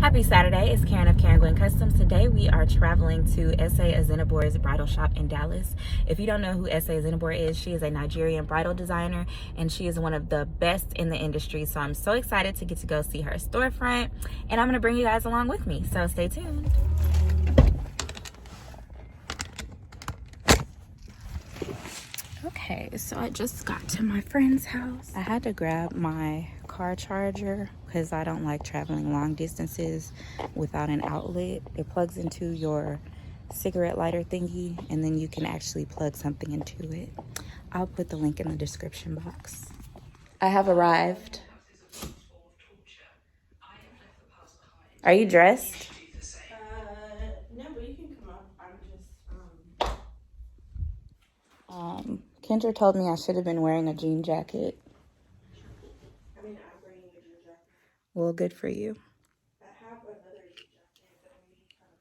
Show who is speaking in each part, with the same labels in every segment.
Speaker 1: Happy Saturday, it's Karen of Karen Gwen Customs. Today we are traveling to Ese Azenabor's bridal shop in Dallas. If you don't know who Ese Azenabor is, she is a Nigerian bridal designer and she is one of the best in the industry. So I'm so excited to get to go see her storefront and I'm gonna bring you guys along with me. So stay tuned. Okay, so I just got to my friend's house. I had to grab my car charger because I don't like traveling long distances without an outlet. It plugs into your cigarette lighter thingy and then you can actually plug something into it. I'll put the link in the description box. I have arrived. Are you dressed?
Speaker 2: No, but you can come up. I'm just,
Speaker 1: Kendra told me I should have been wearing a jean jacket.
Speaker 2: I'm bringing a jean jacket.
Speaker 1: Well, good for you.
Speaker 2: I have another jean jacket, but I'm really kind of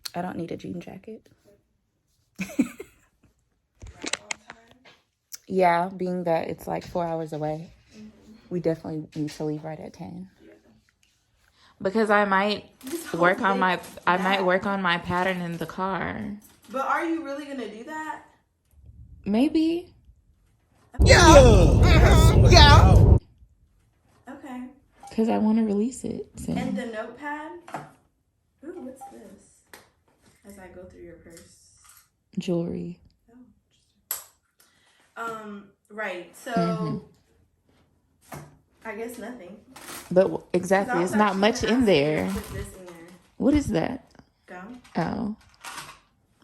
Speaker 2: big.
Speaker 1: I don't need a jean jacket.
Speaker 2: Right on time?
Speaker 1: Yeah, being that it's like 4 hours away, we definitely need to leave right at 10.
Speaker 2: Yeah.
Speaker 1: Because I might work on my pattern in the car.
Speaker 2: But are you really gonna do that?
Speaker 1: Maybe.
Speaker 2: Yeah. Okay.
Speaker 1: Because I want to release it soon.
Speaker 2: And the notepad? Ooh, what's this? As I go through your purse.
Speaker 1: Jewelry.
Speaker 2: Oh, right. So I guess nothing.
Speaker 1: But exactly, it's not much in there.
Speaker 2: Put this in there.
Speaker 1: What is that?
Speaker 2: Gum.
Speaker 1: Oh.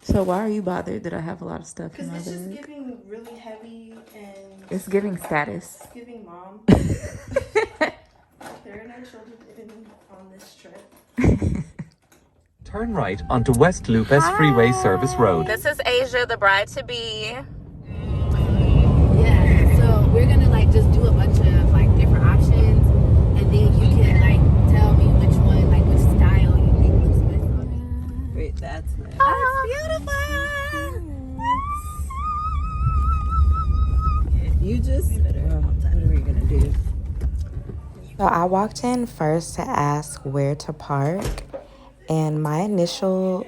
Speaker 1: So why are you bothered that I have a lot of stuff in my
Speaker 2: Because it's just
Speaker 1: bag?
Speaker 2: giving really heavy and
Speaker 1: It's giving status.
Speaker 2: it's giving mom. There are no children living on this trip.
Speaker 3: Turn right onto West Lupus Freeway Service Road.
Speaker 1: This is Asia, the bride-to-be.
Speaker 4: Yeah, so we're gonna like just do a bunch of like different options, and then you can like tell me which one, like which style you think looks best on me.
Speaker 2: Wait, that's nice.
Speaker 1: Oh, it's beautiful.
Speaker 2: You just. What are we gonna do?
Speaker 1: So I walked in first to ask where to park, and my initial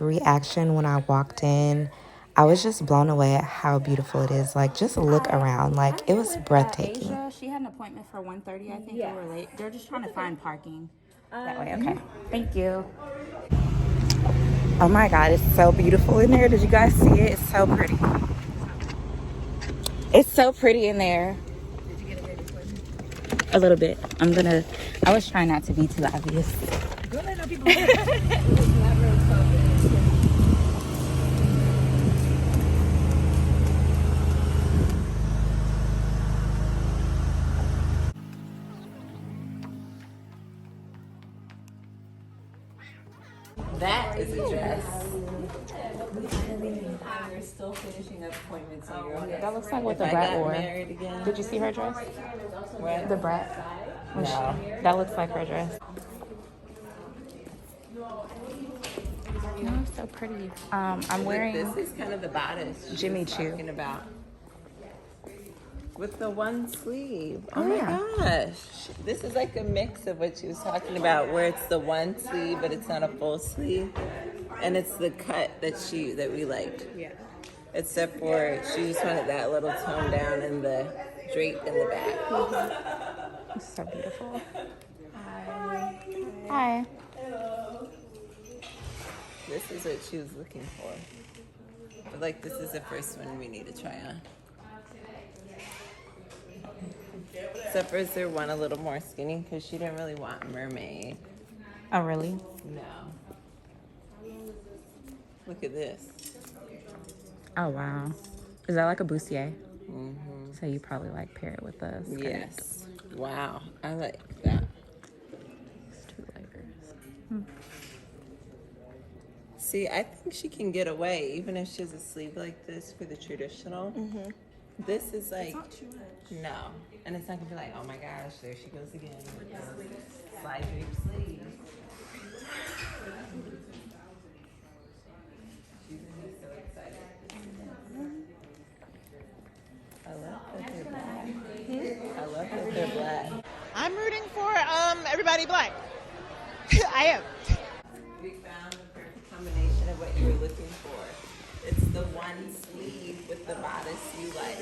Speaker 1: reaction when I walked in, I was just blown away at how beautiful it is. Like, just look around. Like, it was breathtaking.
Speaker 5: Asia, she had an appointment for 1:30. I think they were late. They're just trying to find parking that way. Okay, thank you.
Speaker 1: Oh my God, it's so beautiful in there. Did you guys see it? It's so pretty. It's so pretty in there.
Speaker 4: Did you get a baby for me?
Speaker 1: A little bit. I was trying not to be too obvious.
Speaker 4: Don't let no people It was not real cold.
Speaker 2: That is a dress.
Speaker 4: We're still finishing up appointments on your
Speaker 1: That looks like what the
Speaker 2: I
Speaker 1: brat
Speaker 2: got
Speaker 1: wore.
Speaker 2: married again.
Speaker 1: Did you see her dress?
Speaker 2: What?
Speaker 1: The brat.
Speaker 2: No.
Speaker 1: That looks like her dress. No, it's so pretty. I'm wearing
Speaker 2: This is kind of the bodice she
Speaker 1: Jimmy
Speaker 2: was
Speaker 1: Choo.
Speaker 2: talking about. With the one sleeve. Oh,
Speaker 1: Oh,
Speaker 2: my
Speaker 1: yeah.
Speaker 2: gosh. This is like a mix of what she was talking about, where it's the one sleeve, but it's not a full sleeve. And it's the cut that we liked.
Speaker 4: Yeah.
Speaker 2: Except for she just wanted that little tone down and the drape in the back.
Speaker 1: It's so beautiful. Hi.
Speaker 2: This is what she was looking for. But this is the first one we need to try on. Except for is there one a little more skinny? Because she didn't really want mermaid.
Speaker 1: Oh, really?
Speaker 2: No. Look at this.
Speaker 1: Oh, wow. Is that like a bustier?
Speaker 2: Mm-hmm.
Speaker 1: So you probably pair it with a skirt.
Speaker 2: Yes. Wow. I like that.
Speaker 1: It's 2 layers.
Speaker 2: See, I think she can get away even if she has a sleeve like this for the traditional. Mm-hmm. This is like, no. And it's not going to be like, oh my gosh, there she goes again with the slide drape sleeve. She's going to be so excited. I love that they're black. I love that they're black.
Speaker 6: I'm rooting for everybody black.
Speaker 5: I am.
Speaker 2: We found the perfect combination of what you were looking for. It's the one sleeve with the bodice you like.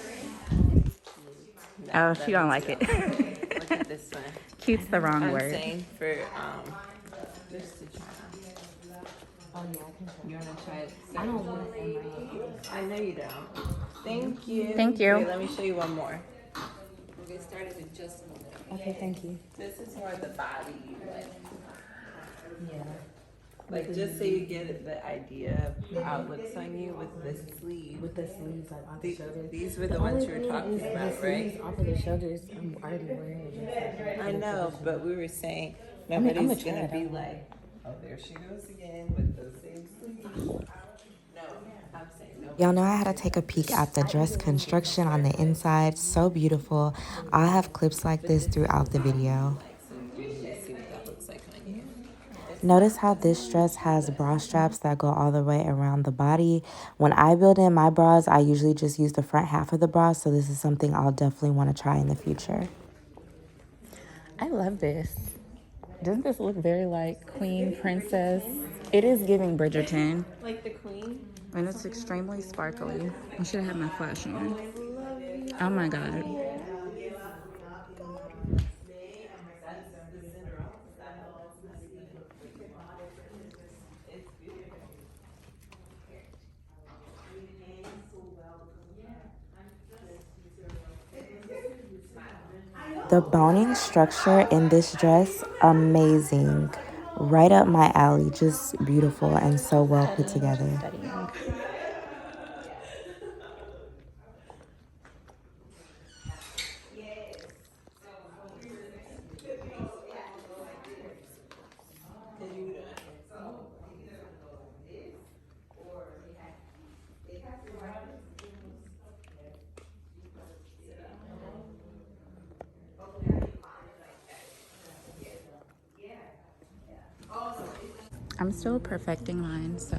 Speaker 2: No,
Speaker 1: Oh,
Speaker 2: that
Speaker 1: she don't
Speaker 2: means
Speaker 1: like
Speaker 2: you
Speaker 1: it.
Speaker 2: don't like it. Look at this one.
Speaker 1: Cute's the wrong
Speaker 2: I'm
Speaker 1: word.
Speaker 2: saying for just to try.
Speaker 4: Oh yeah, I can try.
Speaker 2: You want to try it?
Speaker 4: I don't want it in my.
Speaker 2: I know you don't. Thank you.
Speaker 1: Thank you.
Speaker 2: Wait, let me show you one more. We'll get started in just a minute.
Speaker 1: Okay, thank you.
Speaker 2: This is more the body you like.
Speaker 4: Yeah.
Speaker 2: Like just so you get the idea of how it looks on you with this sleeve.
Speaker 4: With the sleeves like off the shoulders.
Speaker 2: These were the ones you were talking about, right?
Speaker 4: Off of the shoulders, I'm already wearing it.
Speaker 2: I know, but we were saying
Speaker 4: I'm
Speaker 2: nobody's
Speaker 4: gonna
Speaker 2: gonna
Speaker 4: try it
Speaker 2: be
Speaker 4: out.
Speaker 2: like, oh, there she goes again with those same sleeves. No, I'm saying no.
Speaker 1: Y'all know I had to take a peek at the dress construction on the inside. So beautiful. I'll have clips like this throughout the video.
Speaker 2: So you need to see what that looks like on you.
Speaker 1: Notice how this dress has bra straps that go all the way around the body. When I build in my bras, I usually just use the front half of the bra, so this is something I'll definitely want to try in the future. I love this. Doesn't this look very like Queen Princess? It is giving Bridgerton.
Speaker 2: Like the queen.
Speaker 1: And it's extremely sparkly. I should have had my flash on. Oh my God. The boning structure in this dress, amazing. Right up my alley, just beautiful and so well put together. I'm still perfecting mine, so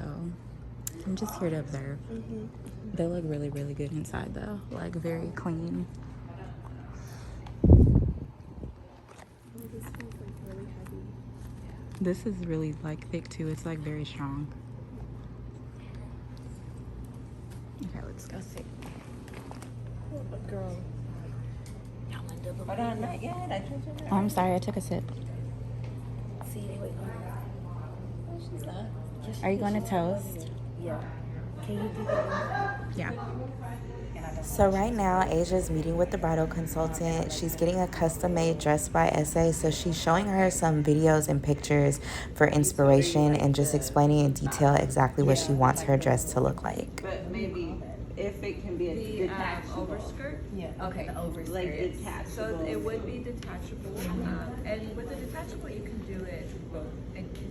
Speaker 1: I'm just here to observe. They look really, really good inside though, like very clean. This is really like thick too. It's like very strong. Okay, let's go see.
Speaker 4: Girl.
Speaker 2: Hold on, not yet. I told you that.
Speaker 1: Oh, I'm sorry, I took a sip.
Speaker 4: See, wait.
Speaker 2: She's not.
Speaker 1: Are you going to toast?
Speaker 4: Yeah. Can you do that?
Speaker 1: Yeah. So right now, Asia's meeting with the bridal consultant. She's getting a custom-made dress by Ese, so she's showing her some videos and pictures for inspiration and just explaining in detail exactly what she wants her dress to look like.
Speaker 2: But maybe if it can be a detachable.
Speaker 6: Overskirt?
Speaker 2: Yeah.
Speaker 6: Okay.
Speaker 2: Overskirt. Like detachable.
Speaker 6: So it would be detachable. And with the detachable, you can do it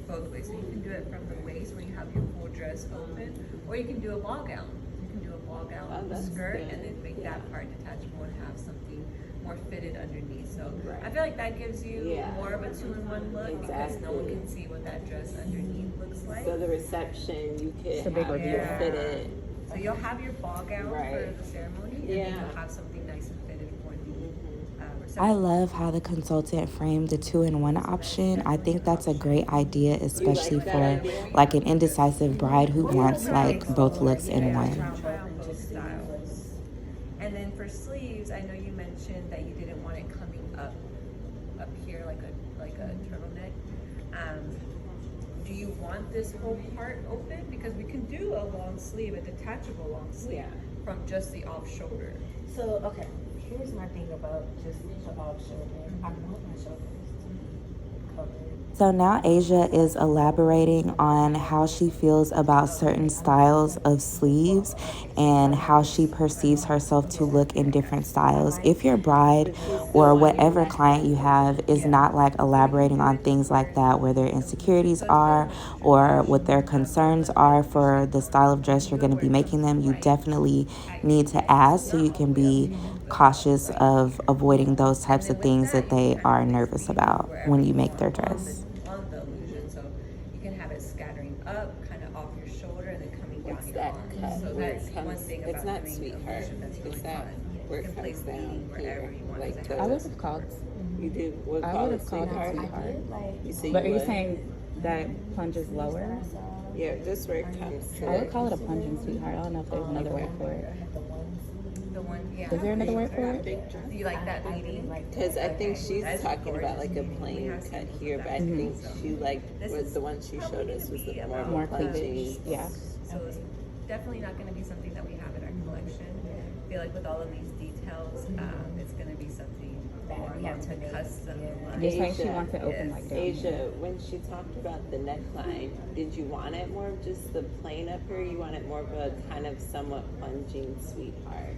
Speaker 6: both ways. So you can do it from the waist where you have your full dress open, or you can do a ball gown. You can do a ball gown with a skirt and then make that part detachable and have something more fitted underneath. So I feel like that gives you more of a two-in-one look because no one can see what that dress underneath looks like.
Speaker 2: So the reception, you could
Speaker 1: big
Speaker 2: have your fitted.
Speaker 6: So you'll have your ball gown for the ceremony, and then you'll have something nice and fitted for the reception.
Speaker 1: I love how the consultant framed the two-in-one option. I think that's a great idea, especially for like an indecisive bride who wants like both looks in one.
Speaker 6: Both styles. And then for sleeves, I know you mentioned that you didn't want it coming up here like a turtleneck. Do you want this whole part open? Because we can do a long sleeve, a detachable long sleeve from just the off shoulder.
Speaker 4: So, okay. Here's my thing about just the off shoulder. I want my shoulders to be covered.
Speaker 1: So now Asia is elaborating on how she feels about certain styles of sleeves and how she perceives herself to look in different styles. If your bride or whatever client you have is not like elaborating on things like that, where their insecurities are or what their concerns are for the style of dress you're going to be making them, you definitely need to ask so you can be cautious of avoiding those types of things that they are nervous about when you make their dress.
Speaker 6: On the illusion, so you can have it scattering up, kind of off your shoulder, and then coming down your
Speaker 2: that
Speaker 6: arm.
Speaker 2: cut
Speaker 6: So
Speaker 2: where it
Speaker 6: that's
Speaker 2: comes-
Speaker 6: one thing
Speaker 2: it's
Speaker 6: about
Speaker 2: not
Speaker 6: doing
Speaker 2: sweetheart.
Speaker 6: illusion that's really
Speaker 2: It's that
Speaker 6: fun.
Speaker 2: where
Speaker 6: You
Speaker 2: it
Speaker 6: can place
Speaker 2: comes down
Speaker 6: bleeding wherever
Speaker 2: here,
Speaker 6: you want
Speaker 2: like
Speaker 6: it to
Speaker 2: the-
Speaker 6: have.
Speaker 1: What is it called?
Speaker 2: You do. What
Speaker 1: I
Speaker 2: call
Speaker 1: would
Speaker 2: it
Speaker 1: have called it
Speaker 2: sweetheart?
Speaker 1: sweetheart.
Speaker 2: You say
Speaker 1: But are you
Speaker 2: would?
Speaker 1: saying that plunges lower?
Speaker 2: Yeah, just where it comes to.
Speaker 1: I would call it a plunging sweetheart. I don't know if there's another word for it.
Speaker 6: The one, yeah.
Speaker 1: Is there another word for it?
Speaker 6: Do you like that lady?
Speaker 2: Because I think she's talking about like a plain cut here, but I think she was the one she showed us was the more plunging.
Speaker 1: Yeah.
Speaker 6: So it's definitely not going to be something that we have in our collection. I feel like with all of these details, it's going to be something more to custom.
Speaker 1: You're saying she wants it open like down here.
Speaker 2: Asia, when she talked about the neckline, did you want it more of just the plain up here? You want it more of a kind of somewhat plunging sweetheart?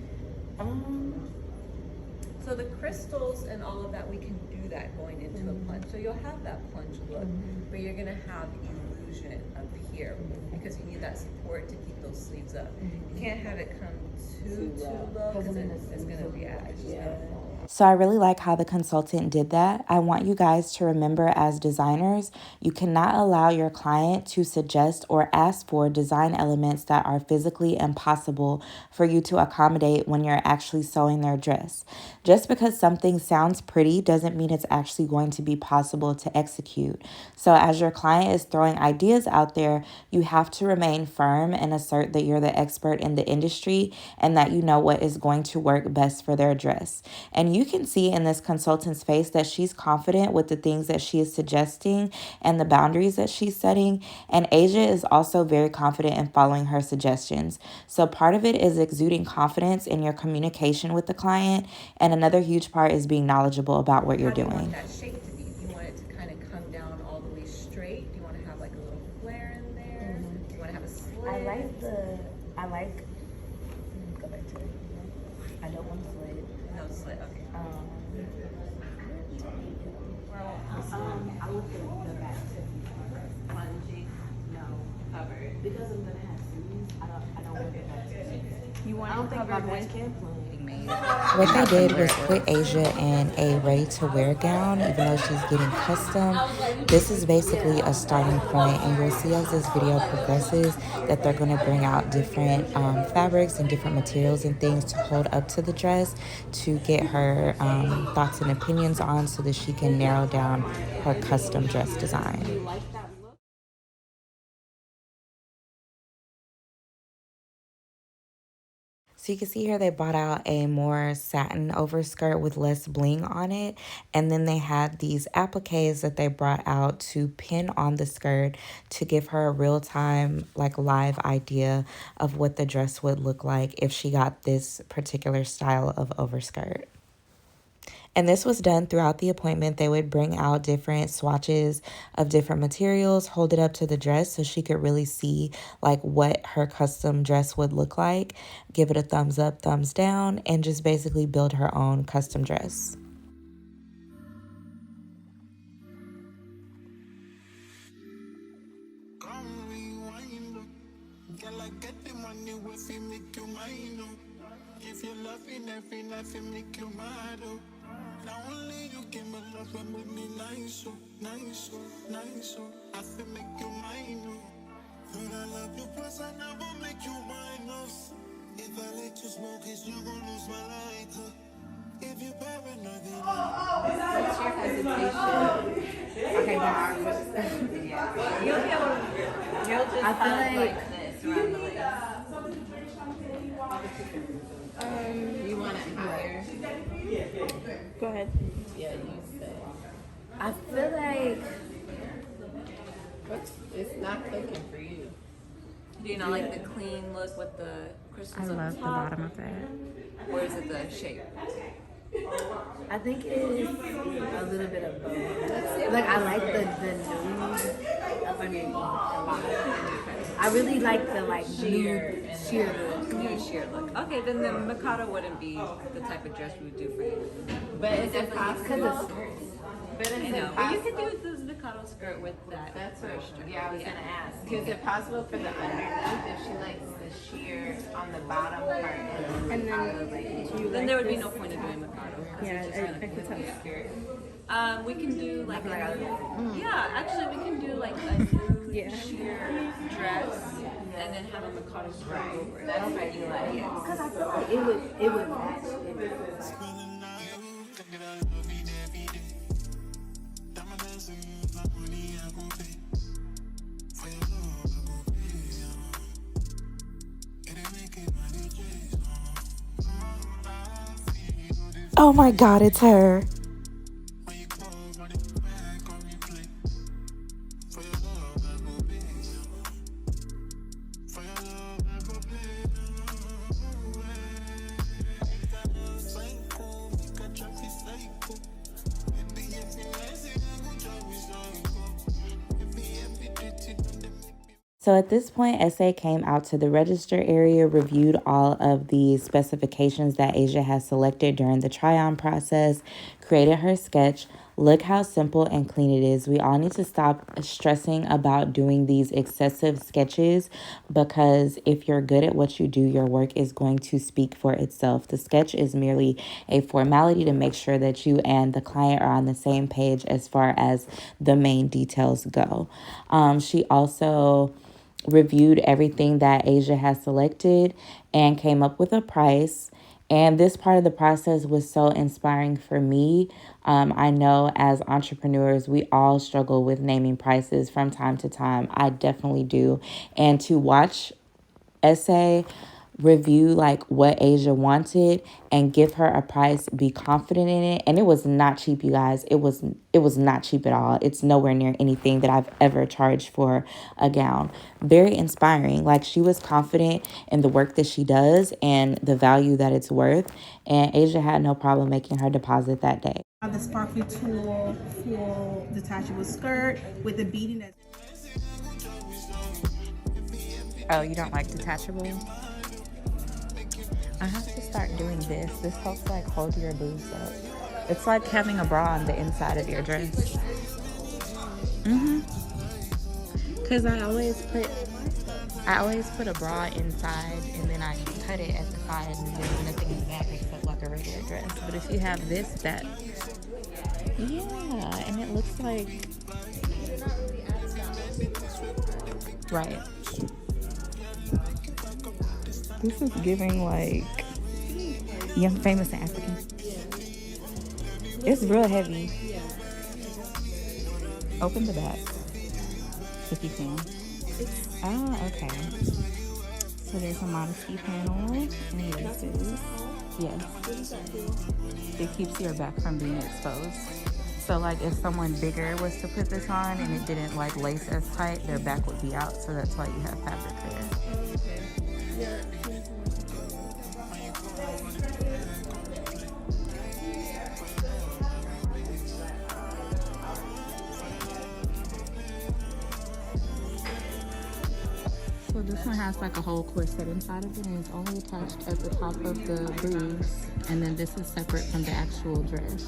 Speaker 6: So the crystals and all of that, we can do that going into a plunge. So you'll have that plunge look, but you're gonna have illusion up here because you need that support to keep those sleeves up. You can't have it come too low because it's gonna be it's just gonna fall.
Speaker 1: So I really like how the consultant did that. I want you guys to remember, as designers, you cannot allow your client to suggest or ask for design elements that are physically impossible for you to accommodate when you're actually sewing their dress. Just because something sounds pretty doesn't mean it's actually going to be possible to execute. So as your client is throwing ideas out there, you have to remain firm and assert that you're the expert in the industry and that you know what is going to work best for their dress. And you can see in this consultant's face that she's confident with the things that she is suggesting and the boundaries that she's setting. And Asia is also very confident in following her suggestions. So part of it is exuding confidence in your communication with the client. And another huge part is being knowledgeable about what you're doing.
Speaker 6: How do you want that shape to be? Do you want it to kind of come down all the way straight? Do you want to have like a little flare in there? Do you want to have a slit?
Speaker 4: Go back to it. I don't want to slit.
Speaker 6: No slit, okay.
Speaker 4: I look at the back.
Speaker 2: Plunging, no, covered.
Speaker 4: Because I'm gonna have sleeves, I don't want it back.
Speaker 5: You want
Speaker 4: I don't think my
Speaker 5: covered
Speaker 4: dress
Speaker 5: with
Speaker 4: can plunge.
Speaker 1: What they did was put Asia in a ready-to-wear gown, even though she's getting custom. This is basically a starting point, and you'll see as this video progresses that they're going to bring out different fabrics and different materials and things to hold up to the dress to get her thoughts and opinions on so that she can narrow down her custom dress design. So you can see here they bought out a more satin overskirt with less bling on it. And then they had these appliques that they brought out to pin on the skirt to give her a real-time, like, live idea of what the dress would look like if she got this particular style of overskirt. And this was done throughout the appointment. They would bring out different swatches of different materials, hold it up to the dress so she could really see like what her custom dress would look like, give it a thumbs up, thumbs down, and just basically build her own custom dress.
Speaker 7: Now only you give me love and make me nice, oh, nice, oh, nice, oh. I feel make you mine, oh. Thought I love you, plus I never make you minus. If I let you smoke, is you gon' lose my lighter. If you paranoid, then
Speaker 2: What's your hesitation?
Speaker 4: Okay,
Speaker 6: You'll be able to,
Speaker 2: You'll just
Speaker 4: I feel
Speaker 2: have
Speaker 4: like
Speaker 2: this around the waist. You want it higher?
Speaker 5: Go ahead.
Speaker 2: Yeah, you say.
Speaker 4: I feel like
Speaker 2: It's not cooking for you.
Speaker 6: do you not like the clean look with the crystals
Speaker 1: I
Speaker 6: on
Speaker 1: love the
Speaker 6: top?
Speaker 1: bottom of that.
Speaker 6: Or is it the shape?
Speaker 4: I think it is a little bit of both. Like I like the nude up underneath a lot. I really like the like nude sheer look.
Speaker 6: New sheer look. Okay, then the Mikado wouldn't be the type of dress we would do for you.
Speaker 2: But is it
Speaker 4: Because
Speaker 2: possible?
Speaker 4: of skirts.
Speaker 2: But is
Speaker 6: I
Speaker 2: it
Speaker 6: know. But you
Speaker 2: possible?
Speaker 6: could do this Mikado skirt with that.
Speaker 2: That's what,
Speaker 6: first strip.
Speaker 2: yeah, I was gonna ask. Is it possible for the underneath if she likes the sheer on the bottom part and then
Speaker 6: Then there would be no point in doing Mikado.
Speaker 5: Yeah, I could tell.
Speaker 6: We can do like yeah, actually we can do like a nude sheer dress and then have a Mikado skirt over it.
Speaker 2: that's what you like.
Speaker 4: Because I feel like it would match.
Speaker 7: spending night, thinking I love you every day.
Speaker 1: Oh my God, it's her. So at this point, Ese came out to the register area, reviewed all of the specifications that Asia has selected during the try-on process, created her sketch. Look how simple and clean it is. We all need to stop stressing about doing these excessive sketches, because if you're good at what you do, your work is going to speak for itself. The sketch is merely a formality to make sure that you and the client are on the same page as far as the main details go. She also reviewed everything that Asia has selected and came up with a price. And this part of the process was so inspiring for me. I know as entrepreneurs, we all struggle with naming prices from time to time. I definitely do. And to watch Essay review like what Asia wanted and give her a price, be confident in it, and it was not cheap, you guys. It was not cheap at all. It's nowhere near anything that I've ever charged for a gown. Very inspiring. Like, she was confident in the work that she does and the value that it's worth, and Asia had no problem making her deposit that day.
Speaker 8: The sparkly tulle full detachable skirt with the beading that's
Speaker 1: Oh, you don't like detachable? I have to start doing this. This helps like hold your boobs up. It's like having a bra on the inside of your dress. Cause I always put a bra inside and then I cut it at the side and there's nothing in the back except like a regular dress. But if you have this, yeah, and it looks like, right. This is giving like Young, Famous, and African. It's real heavy. Open the back if you can. Oh, okay. So there's a modesty panel and laces. Yes. It keeps your back from being exposed. So like if someone bigger was to put this on and it didn't like lace as tight, their back would be out. So that's why you have fabric there. So this one has like a whole corset inside of it and it's only attached at the top of the boobs. And then this is separate from the actual dress.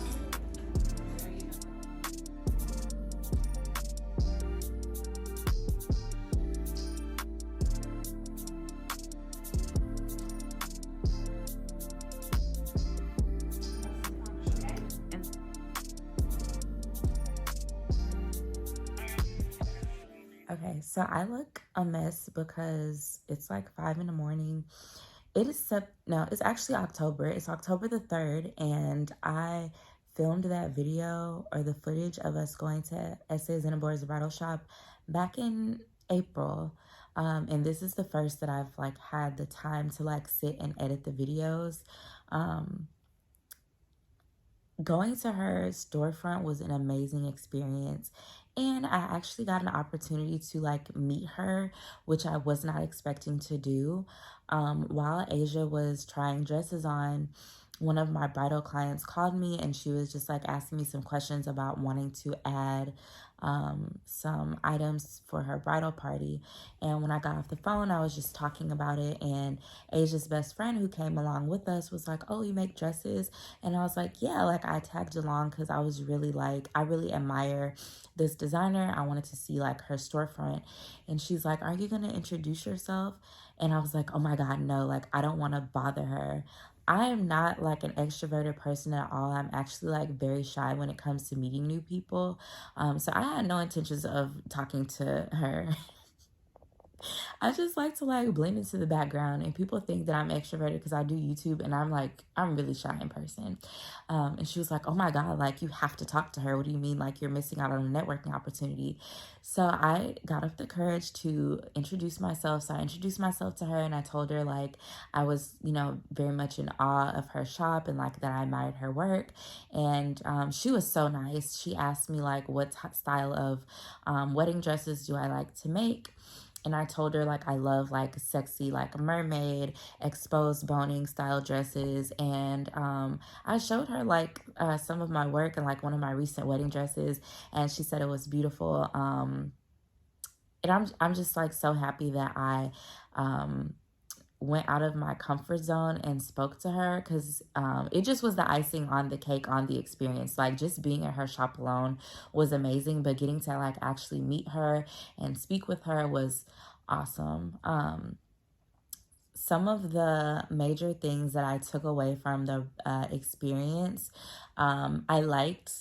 Speaker 1: Okay, so I look a mess because it's like 5 in the morning. It's actually October. It's October the 3rd, and I filmed that video or the footage of us going to Ese Azenabor's bridal shop back in April. And this is the first that I've like had the time to like sit and edit the videos. Going to her storefront was an amazing experience, and I actually got an opportunity to like meet her, which I was not expecting to do. While Asia was trying dresses on, one of my bridal clients called me and she was just like asking me some questions about wanting to add some items for her bridal party. And when I got off the phone, I was just talking about it, and Asia's best friend who came along with us was like, "Oh, you make dresses?" And I was like, "Yeah," like I tagged along because I was really like, I really admire this designer. I wanted to see like her storefront. And she's like, "Are you gonna introduce yourself?" And I was like, "Oh my God, no, like I don't want to bother her." I am not like an extroverted person at all. I'm actually like very shy when it comes to meeting new people. So I had no intentions of talking to her. I just like to like blend into the background, and people think that I'm extroverted because I do YouTube, and I'm really shy in person. And she was like, "Oh my God, like you have to talk to her. What do you mean like you're missing out on a networking opportunity?" So I got up the courage to introduce myself. So I introduced myself to her, and I told her like I was, very much in awe of her shop, and like that I admired her work. And she was so nice. She asked me like what style of wedding dresses do I like to make. And I told her like I love like sexy like mermaid, exposed boning style dresses. And I showed her like some of my work and like one of my recent wedding dresses, and she said it was beautiful. And I'm just like so happy that I went out of my comfort zone and spoke to her, because it just was the icing on the cake on the experience. Like just being at her shop alone was amazing, but getting to like actually meet her and speak with her was awesome. Some of the major things that I took away from the experience, I liked,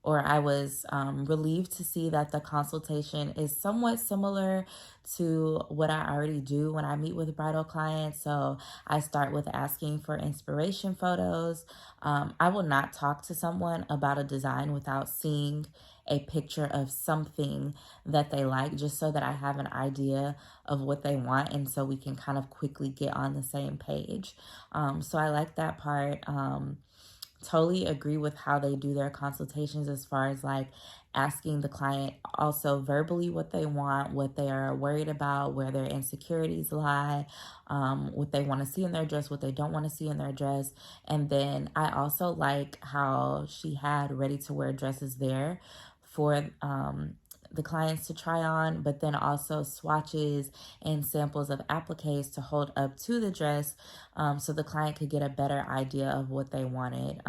Speaker 1: or I was relieved to see that the consultation is somewhat similar to what I already do when I meet with bridal clients. So I start with asking for inspiration photos. I will not talk to someone about a design without seeing a picture of something that they like, just so that I have an idea of what they want, and so we can kind of quickly get on the same page. So I like that part. Totally agree with how they do their consultations, as far as like asking the client also verbally what they want, what they are worried about, where their insecurities lie, what they want to see in their dress, what they don't want to see in their dress. And then I also like how she had ready to wear dresses there for the clients to try on, but then also swatches and samples of appliques to hold up to the dress, so the client could get a better idea of what they wanted.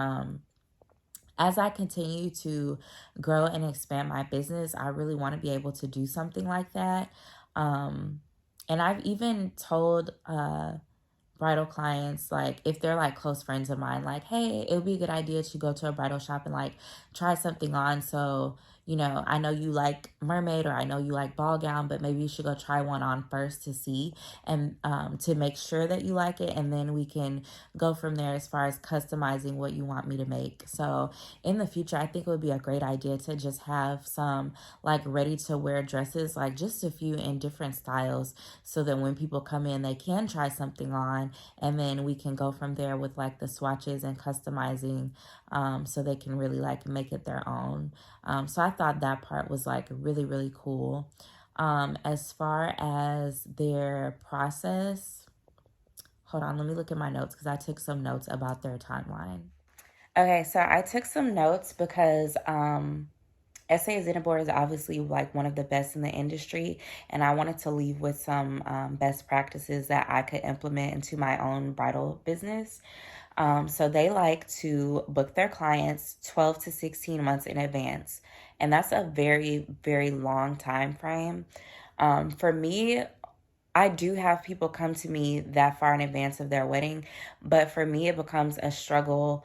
Speaker 1: As I continue to grow and expand my business, I really want to be able to do something like that. And I've even told bridal clients, like if they're like close friends of mine, like, hey, it would be a good idea to go to a bridal shop and like try something on. So, I know you like mermaid, or I know you like ball gown, but maybe you should go try one on first to see, and to make sure that you like it. And then we can go from there as far as customizing what you want me to make. So in the future, I think it would be a great idea to just have some like ready to wear dresses, like just a few in different styles, so that when people come in, they can try something on, and then we can go from there with like the swatches and customizing, so they can really like make it their own. So I thought that part was like really, really cool. As far as their process, hold on, let me look at my notes, because I took some notes about their timeline. Okay, so I took some notes because Ese Azenabor is obviously like one of the best in the industry, and I wanted to leave with some best practices that I could implement into my own bridal business. So they like to book their clients 12 to 16 months in advance, and that's a very, very long time frame. For me, I do have people come to me that far in advance of their wedding, but for me, it becomes a struggle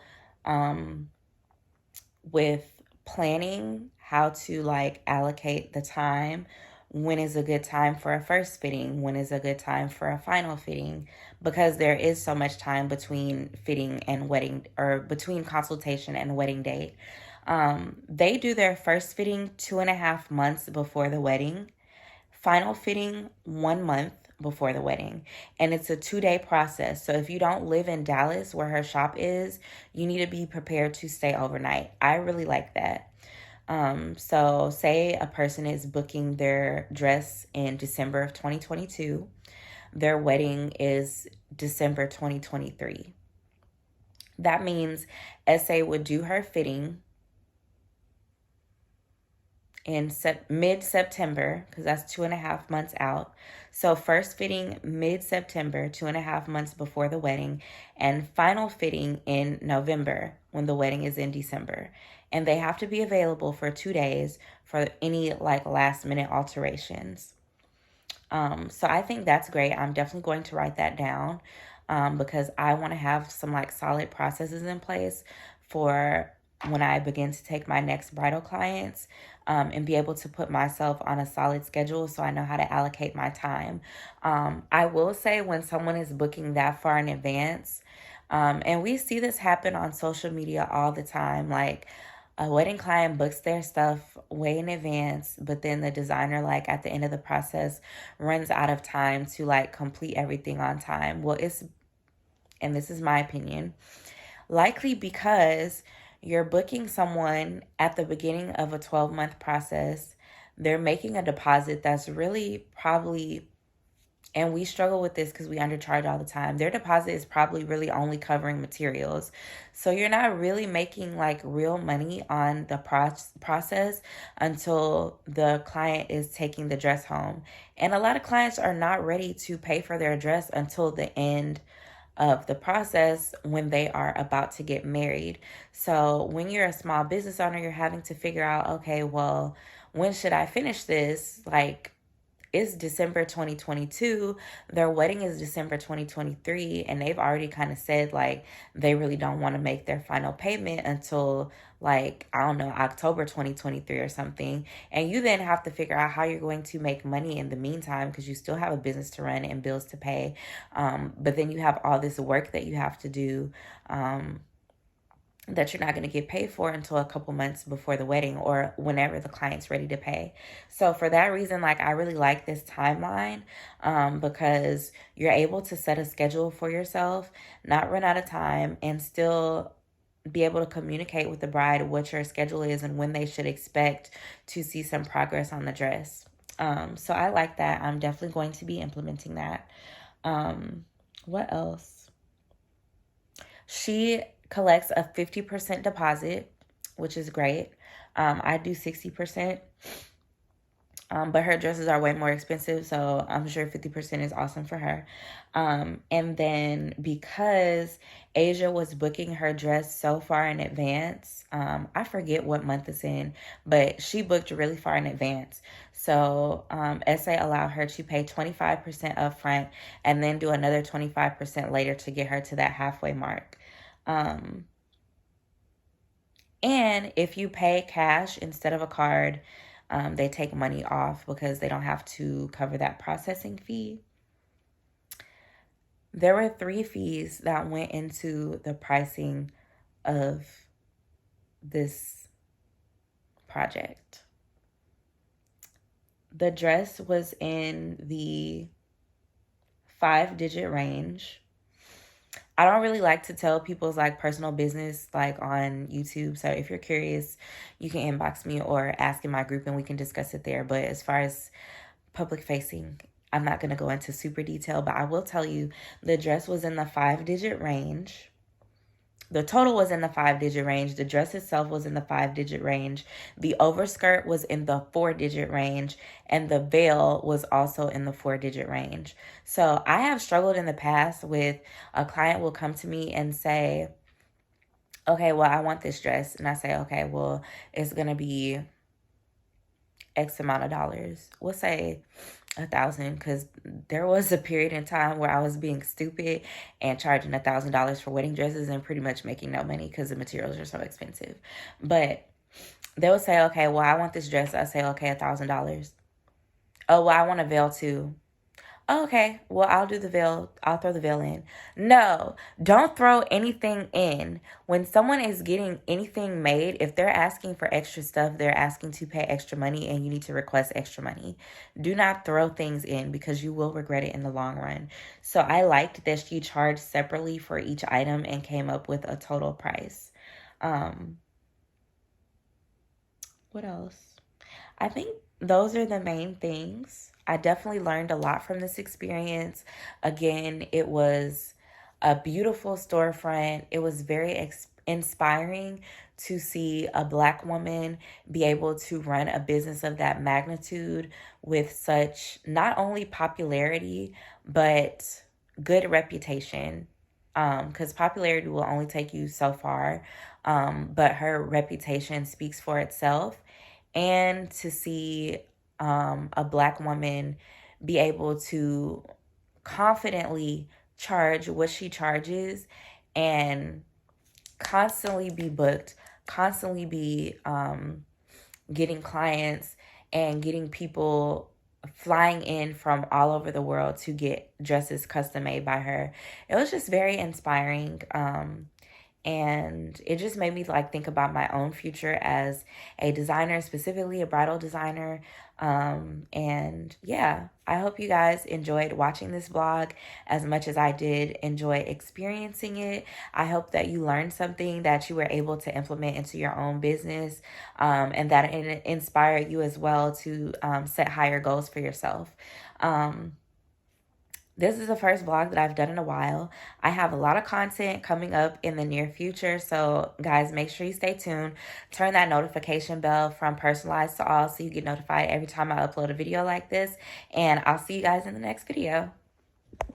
Speaker 1: with planning how to like allocate the time. When is a good time for a first fitting? When is a good time for a final fitting? Because there is so much time between fitting and wedding, or between consultation and wedding date. They do their first fitting 2.5 months before the wedding, final fitting 1 month before the wedding, and it's a 2-day process. So if you don't live in Dallas where her shop is, you need to be prepared to stay overnight. I really like that. So say a person is booking their dress in December of 2022, their wedding is December 2023. That means SA would do her fitting in mid-September, because that's 2.5 months out. So first fitting mid-September, 2.5 months before the wedding, and final fitting in November when the wedding is in December. And they have to be available for 2 days for any like last minute alterations. So I think that's great. I'm definitely going to write that down, because I want to have some like solid processes in place for when I begin to take my next bridal clients, and be able to put myself on a solid schedule so I know how to allocate my time. I will say when someone is booking that far in advance, and we see this happen on social media all the time, like a wedding client books their stuff way in advance, but then the designer, like at the end of the process, runs out of time to like complete everything on time. Well, and this is my opinion, likely because you're booking someone at the beginning of a 12-month process. They're making a deposit that's really probably, and we struggle with this because we undercharge all the time. Their deposit is probably really only covering materials. So you're not really making like real money on the process until the client is taking the dress home. And a lot of clients are not ready to pay for their dress until the end of the process when they are about to get married. So when you're a small business owner, you're having to figure out, okay, well, when should I finish this? Like, it's December 2022. Their wedding is December 2023. And they've already kind of said like they really don't want to make their final payment until like, I don't know, October 2023 or something. And you then have to figure out how you're going to make money in the meantime because you still have a business to run and bills to pay. But then you have all this work that you have to do. That you're not going to get paid for until a couple months before the wedding or whenever the client's ready to pay. So for that reason, like I really like this timeline, because you're able to set a schedule for yourself, not run out of time, and still be able to communicate with the bride what your schedule is and when they should expect to see some progress on the dress. So I like that. I'm definitely going to be implementing that. What else? She collects a 50% deposit, which is great. I do 60%. But her dresses are way more expensive, so I'm sure 50% is awesome for her. And then because Asia was booking her dress so far in advance, I forget what month it's in, but she booked really far in advance. So Ese allowed her to pay 25% upfront and then do another 25% later to get her to that halfway mark. And if you pay cash instead of a card, they take money off because they don't have to cover that processing fee. There were 3 fees that went into the pricing of this project. The dress was in the 5-digit range. I don't really like to tell people's like personal business like on YouTube. So if you're curious, you can inbox me or ask in my group and we can discuss it there. But as far as public facing, I'm not going to go into super detail, but I will tell you the dress was in the 5-digit range. The total was in the 5-digit range. The dress itself was in the 5-digit range. The overskirt was in the 4-digit range. And the veil was also in the 4-digit range. So I have struggled in the past with a client will come to me and say, okay, well, I want this dress. And I say, okay, well, it's going to be X amount of dollars. We'll say $1,000, because there was a period in time where I was being stupid and charging $1,000 for wedding dresses and pretty much making no money because the materials are so expensive. But they would say, okay, well, I want this dress. I say, okay, $1,000. Oh, well, I want a veil too. Oh, okay, well, I'll do the veil. I'll throw the veil in. No, don't throw anything in. When someone is getting anything made, if they're asking for extra stuff, they're asking to pay extra money and you need to request extra money. Do not throw things in because you will regret it in the long run. So I liked that she charged separately for each item and came up with a total price. What else? I think those are the main things. I definitely learned a lot from this experience. Again, it was a beautiful storefront. It was very inspiring to see a Black woman be able to run a business of that magnitude with such not only popularity, but good reputation. Because popularity will only take you so far. But her reputation speaks for itself. And to see a Black woman be able to confidently charge what she charges and constantly be booked constantly be getting clients and getting people flying in from all over the world to get dresses custom made by her. It was just very inspiring. And it just made me like think about my own future as a designer, specifically a bridal designer. And yeah, I hope you guys enjoyed watching this vlog as much as I did enjoy experiencing it. I hope that you learned something that you were able to implement into your own business, and that it inspired you as well to set higher goals for yourself. This is the first vlog that I've done in a while. I have a lot of content coming up in the near future. So guys, make sure you stay tuned. Turn that notification bell from personalized to all so you get notified every time I upload a video like this. And I'll see you guys in the next video.